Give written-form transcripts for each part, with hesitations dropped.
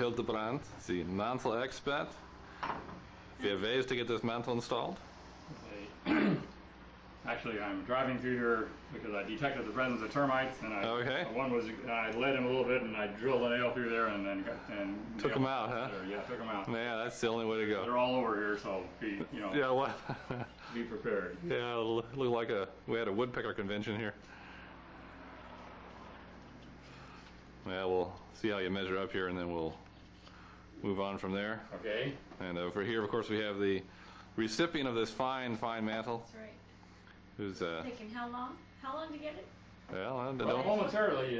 Hildebrand. It's the mantel expert. We have ways to get this mantel installed. Actually, I'm driving through here because I detected the presence of termites, and I led him a little bit, and I drilled a nail through there, and then took them out, huh? Yeah, took them out. Yeah, that's the only way to go. They're all over here, so yeah, what? Be prepared. Yeah, it looked like we had a woodpecker convention here. Yeah, we'll see how you measure up here, and then we'll move on from there. Okay. And over here, of course, we have the recipient of this fine mantel. That's right. Who's taking how long? How long to get it? Well, momentarily,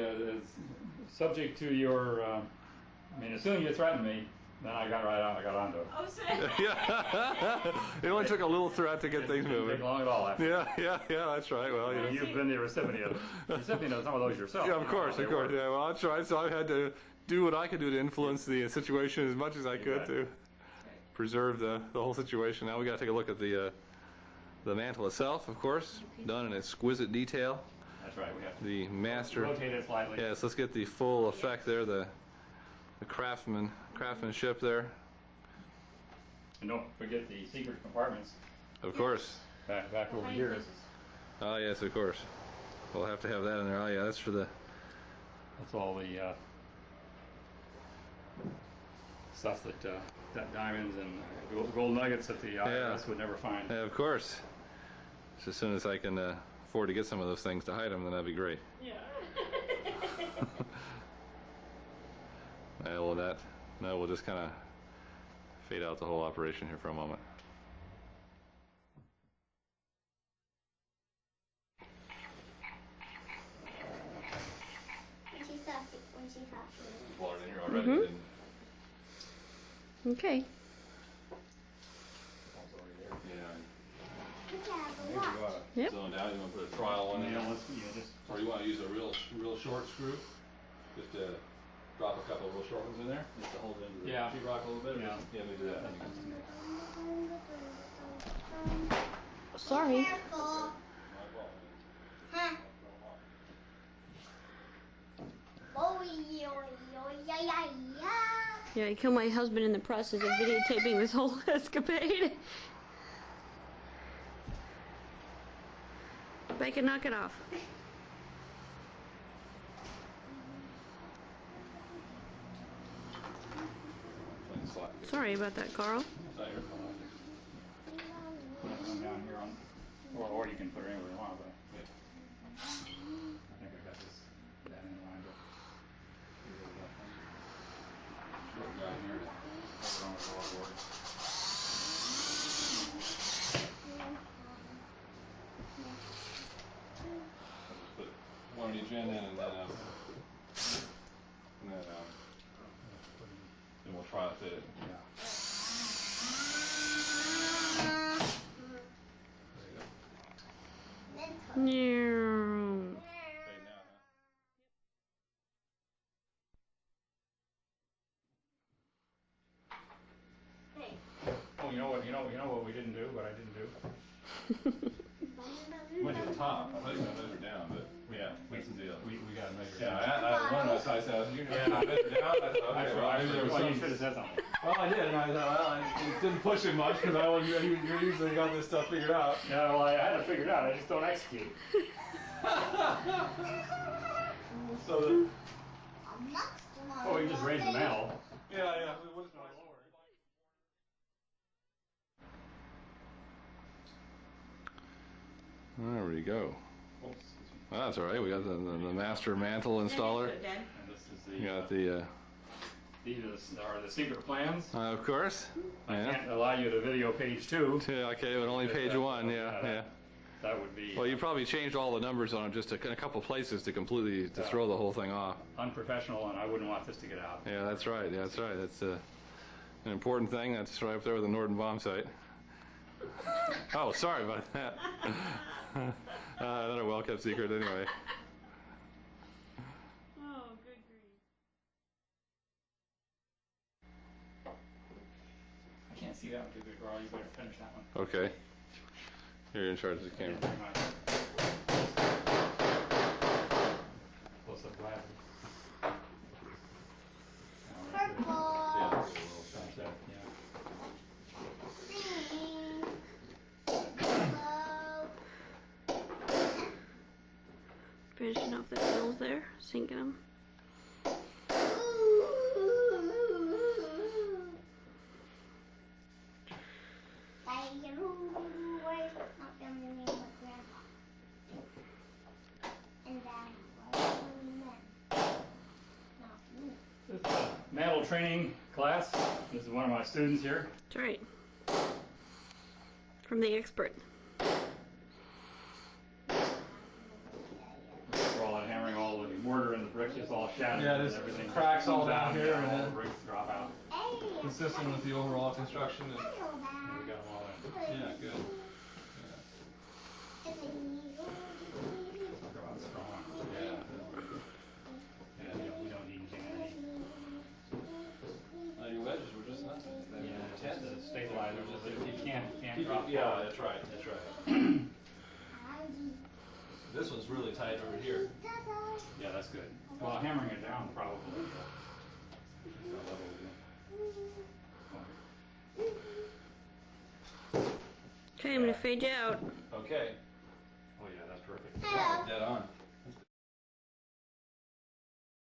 subject to your. I mean, as soon as you threatened me, then I got right on. I got onto it. Oh, so yeah. It only took a little threat to get things moving. Didn't take long at all. Actually. Yeah. That's right. Well, you've been the recipient of some of those yourself. Yeah, of course. Yeah, well, that's right. So I had to do what I could do to influence the situation as much as I could to preserve the whole situation. Now we got to take a look at the mantel itself, of course, done in exquisite detail. That's right. We have the master. Rotate it slightly. Yes, let's get the full effect there. The craftsmanship there. And don't forget the secret compartments. Of course. Back over here. Oh yes, of course. We'll have to have that in there. Oh yeah, that's for the. That's all the stuff that diamonds and gold nuggets that the IRS would never find. Yeah, of course. Just as soon as I can afford to get some of those things to hide them, then that'd be great. Yeah. Well, we'll just kind of fade out the whole operation here for a moment. Water in here already. Okay. Yeah. Yep. So now you want to put a trial one in? Just. Or you want to use a real short screw? Just to drop a couple of real short ones in there? Just to hold it into the sheetrock a little bit? Yeah, let me do that. Sorry. Careful. Huh. Yeah, I killed my husband in the process of videotaping this whole escapade. If I can knock it off. Sorry about that, Carl. Come down here or you can put it anywhere you want, but I think I got that in line. Down here. Put one on each end and then we'll try to fit it. Yeah. No. Oh, you know what we didn't do, what I didn't do? Went to the top. I thought you were going to measure down, but yeah, what's the deal? We got to measure. Yeah, I learned that size out. I measured down. I thought, okay, well, you should have said something. Well, I did, and I thought, well, I didn't push it much because you usually got this stuff figured out. Yeah, well, I had to figure it out. I just don't execute. So, oh, you just raised the mantle. yeah. What is my lower? There we go. Oh, that's all right. We got the master mantle installer. And this is the. You got the. These are the secret plans. Of course. I can't allow you to video page 2. Yeah, okay, but only page 1. Yeah. That would be. Well, you probably changed all the numbers on them just in a couple places to completely throw the whole thing off. Unprofessional, and I wouldn't want this to get out. Yeah, that's right. Yeah, that's right. That's an important thing. That's right up there with the Norden bomb site. Oh, sorry about that. Another well-kept secret, anyway. Oh, good grief. I can't see that one too good, Carl. You better finish that one. Okay. You're in charge of the camera. Close up glasses. Purple. sinking them. This is a mantle training class. This is one of my students here. That's right. From the expert. For all that hammering, all the mortar and the bricks just all shattered. Yeah, and there's everything cracks all comes down out, here, and and all then the bricks drop out. consistent with the overall construction. And, We got them all in. yeah, good. They're about strong. Yeah. Yeah, we don't need anything underneath. Your wedges were just nothing. Yeah, just to stabilize it. You can't drop. Yeah, that's right. That's right. This one's really tight over here. Yeah, that's good. Well, hammering it down probably. Okay, I'm gonna fade you out. Okay. Oh yeah, that's perfect. Dead on.